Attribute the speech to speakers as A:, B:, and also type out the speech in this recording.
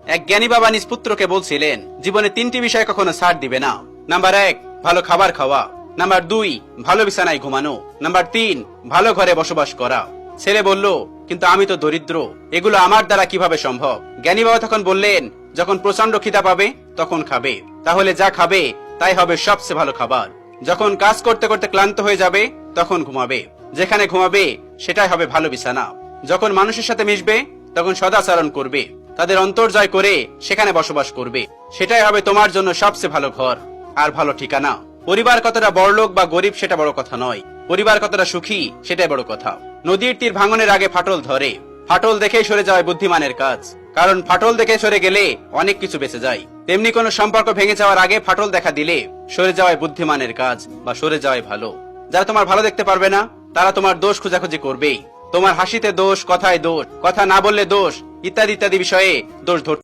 A: এক জ্ঞানী বাবা নিজ পুত্রকে বলছিলেন, জীবনে 3টি বিষয় কখনো ছাড় দিবে না। নাম্বার 1, ভালো খাবার খাওয়া। নাম্বার 2, ভালো বিছানায় ঘুমানো। নাম্বার 3, ভালো ঘরে বসবাস করা। ছেলে বলল, কিন্তু আমি তো দরিদ্র, এগুলো আমার দ্বারা কিভাবে সম্ভব? জ্ঞানী বাবা তখন বললেন, যখন প্রচন্ড খিদা পাবে তখন খাবে, তাহলে যা খাবে তাই হবে সবচেয়ে ভালো খাবার। যখন কাজ করতে করতে ক্লান্ত হয়ে যাবে তখন ঘুমাবে, যেখানে ঘুমাবে সেটাই হবে ভালো বিছানা। যখন মানুষের সাথে মিশবে তখন সদাচরণ করবে, তাদের অন্তর জয় করে সেখানে বসবাস করবে, সেটাই হবে তোমার জন্য সবচেয়ে ভালো ঘর আর ভালো ঠিকানা। পরিবার কতটা বড়লোক বা গরিব সেটা বড় কথা নয়, পরিবার কতটা সুখী সেটাই বড় কথা। নদীর তীর ভাঙনের আগে ফাটল ধরে, ফাটল দেখেই সরে যাওয়া বুদ্ধিমানের কাজ, কারণ ফাটল দেখে সরে গেলে অনেক কিছু বেঁচে যায়। তেমনি কোন সম্পর্ক ভেঙে যাওয়ার আগে ফাটল দেখা দিলে সরে যাওয়াই বুদ্ধিমানের কাজ বা সরে যাওয়াই ভালো। যারা তোমার ভালো দেখতে পারবে না তারা তোমার দোষ খোঁজাখুঁজি করবেই, তোমার হাসিতে দোষ, কথায় দোষ, কথা না বললে দোষ, ইত্যাদি ইত্যাদি বিষয়ে দোষ ধরতে